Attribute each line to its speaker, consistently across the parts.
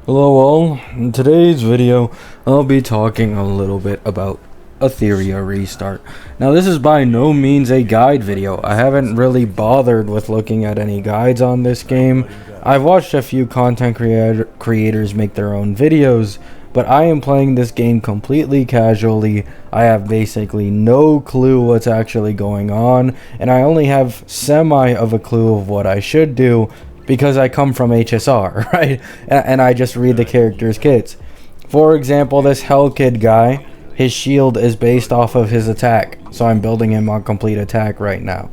Speaker 1: Hello all, in today's video I'll be talking a little bit about Etheria restart. Now this is by no means a guide video. I haven't really bothered with looking at any guides on this game. I've watched a few content creators make their own videos, but I am playing this game completely casually. I have basically no clue what's actually going on, and I only have semi of a clue of what I should do because I come from HSR, right? And I just read the characters' kits. For example, this Hell Kid guy, his shield is based off of his attack, so I'm building him on complete attack right now.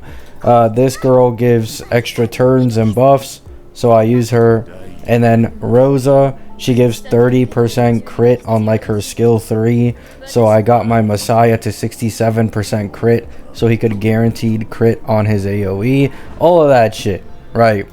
Speaker 1: This girl gives extra turns and buffs, so I use her. And then Rosa, she gives 30% crit on like her skill 3, so I got my Messiah to 67% crit, so he could guaranteed crit on his AoE. All of that shit, right?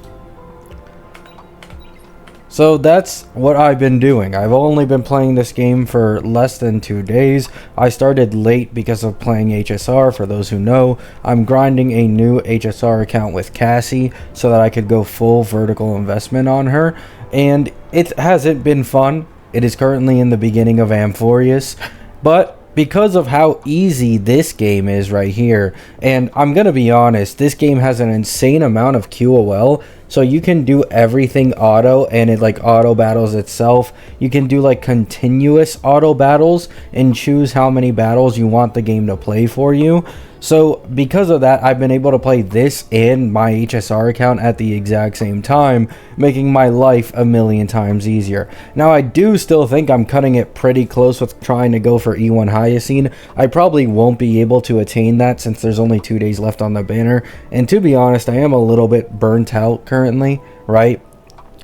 Speaker 1: So that's what I've been doing. I've only been playing this game for less than 2 days. I started late because of playing HSR. For those who know, I'm grinding a new HSR account with Cassie so that I could go full vertical investment on her. And it hasn't been fun. It is currently in the beginning of Amphorius. But because of how easy this game is right here, and I'm gonna be honest, this game has an insane amount of QOL, so you can do everything auto, and it like auto battles itself. You can do like continuous auto battles and choose how many battles you want the game to play for you. So because of that, I've been able to play this and my HSR account at the exact same time, making my life a million times easier. Now I do still think I'm cutting it pretty close with trying to go for E1 Hyacine. I probably won't be able to attain that since there's only 2 days left on the banner. And to be honest, I am a little bit burnt out currently, right?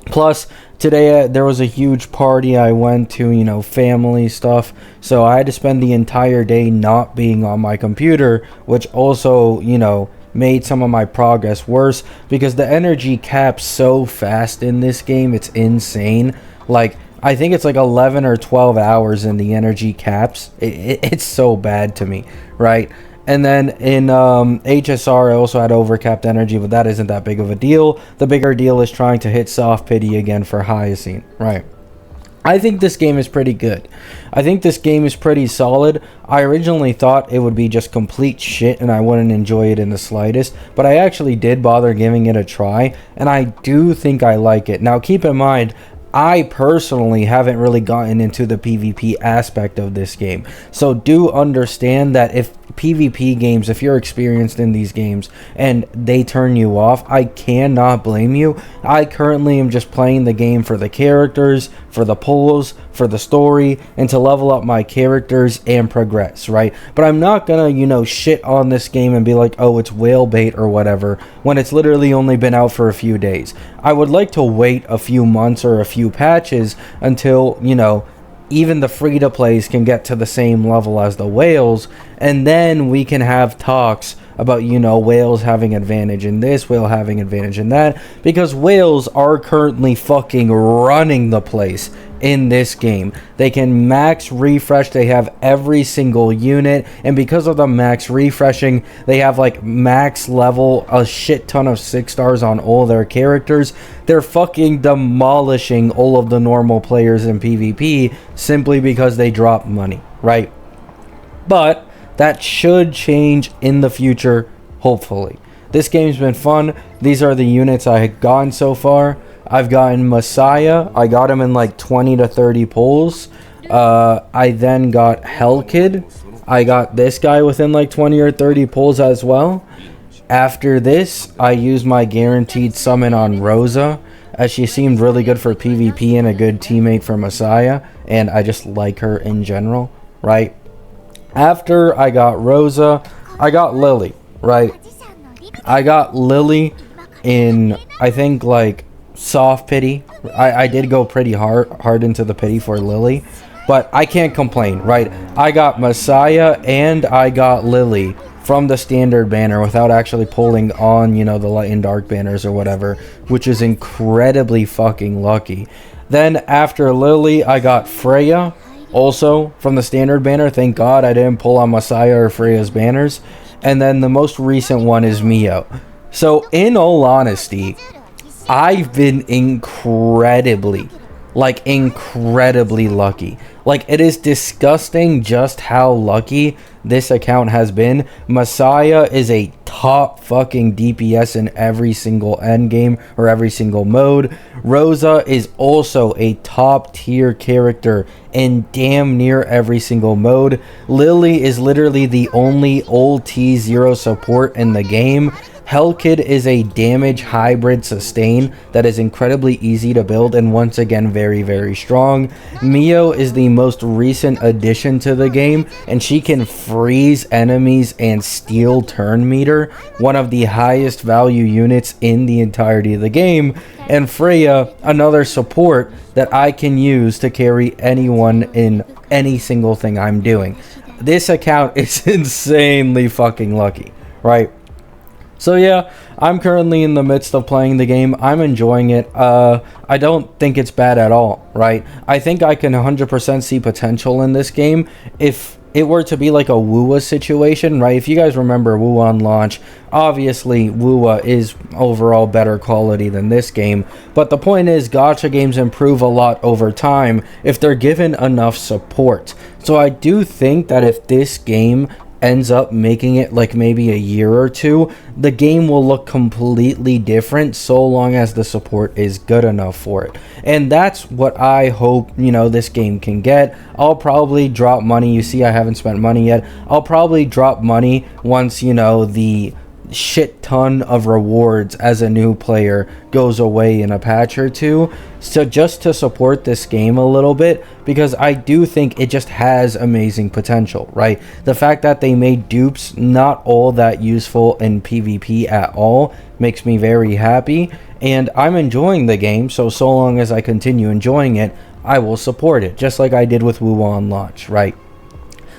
Speaker 1: Plus, today there was a huge party I went to, you know, family stuff, so I had to spend the entire day not being on my computer, which also, you know, made some of my progress worse because the energy caps so fast in this game. It's insane. Like, I think it's like 11 or 12 hours in the energy caps. It's so bad to me, right? And then in HSR, I also had overcapped energy, but that isn't that big of a deal. The bigger deal is trying to hit soft pity again for Hyacine, right? I think this game is pretty good. I think this game is pretty solid. I originally thought it would be just complete shit and I wouldn't enjoy it in the slightest, but I actually did bother giving it a try, and I do think I like it. Now, keep in mind, I personally haven't really gotten into the PvP aspect of this game, so do understand that if PvP games, if you're experienced in these games and they turn you off, I cannot blame you. I currently am just playing the game for the characters, for the pulls, for the story, and to level up my characters and progress, right? But I'm not gonna, you know, shit on this game and be like, oh, it's whale bait or whatever, when it's literally only been out for a few days. I would like to wait a few months or a few patches until, you know, even the free-to-plays can get to the same level as the whales, and then we can have talks about, you know, whales having advantage in this, whale having advantage in that, because whales are currently fucking running the place in this game. They can max refresh, they have every single unit, and because of the max refreshing, they have like max level, a shit ton of 6 stars on all their characters. They're fucking demolishing all of the normal players in PvP simply because they drop money, right? But that should change in the future, hopefully. This game's been fun. These are the units I had gotten so far. I've gotten Messiah. I got him in like 20 to 30 pulls. I then got Hell Kid. I got this guy within like 20 or 30 pulls as well. After this, I used my guaranteed summon on Rosa, as she seemed really good for PvP and a good teammate for Messiah, and I just like her in general, right? After I got Rosa, I got Lily, right? I got Lily in, I think, like, soft pity. I did go pretty hard into the pity for Lily, but I can't complain, right? I got Messiah and I got Lily from the standard banner without actually pulling on, you know, the light and dark banners or whatever, which is incredibly fucking lucky. Then after Lily, I got Freya, also from the standard banner. Thank God I didn't pull on Messiah or Freya's banners. And then the most recent one is Mio. So in all honesty, I've been incredibly like incredibly lucky. Like, it is disgusting just how lucky this account has been. Messiah is a top fucking DPS in every single endgame or every single mode. Rosa is also a top tier character in damn near every single mode. Lily is literally the only old T0 support in the game. Hellkid is a damage hybrid sustain that is incredibly easy to build and once again very, very strong. Mio is the most recent addition to the game, and she can freeze enemies and steal turn meter, one of the highest value units in the entirety of the game. And Freya, another support that I can use to carry anyone in any single thing I'm doing. This account is insanely fucking lucky, right? So yeah, I'm currently in the midst of playing the game. I'm enjoying it. I don't think it's bad at all, right? I think I can 100% see potential in this game if it were to be like a Wua situation, right? If you guys remember Wua on launch, obviously Wua is overall better quality than this game. But the point is, gacha games improve a lot over time if they're given enough support. So I do think that if this game ends up making it like maybe a year or two, the game will look completely different so long as the support is good enough for it. And that's what I hope, you know, this game can get. I'll probably drop money. You see, I haven't spent money yet. I'll probably drop money once, you know, the shit ton of rewards as a new player goes away in a patch or two, so just to support this game a little bit, because I do think it just has amazing potential, right? The fact that they made dupes not all that useful in PvP at all makes me very happy, and I'm enjoying the game. So long as I continue enjoying it, I will support it, just like I did with Woo on launch, right?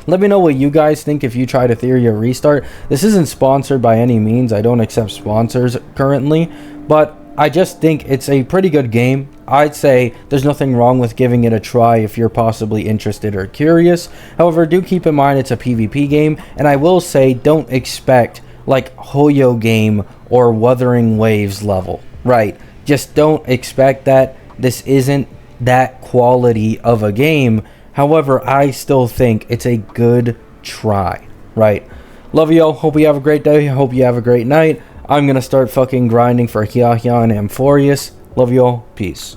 Speaker 1: Let me know what you guys think if you tried Etheria Restart. This isn't sponsored by any means. I don't accept sponsors currently, but I just think it's a pretty good game. I'd say there's nothing wrong with giving it a try if you're possibly interested or curious. However, do keep in mind it's a PvP game, and I will say don't expect like Hoyo game or Wuthering Waves level, right? Just don't expect that. This isn't that quality of a game. However, I still think it's a good try, right? Love y'all. Hope you have a great day. Hope you have a great night. I'm going to start fucking grinding for Hia and Amphorius. Love y'all. Peace.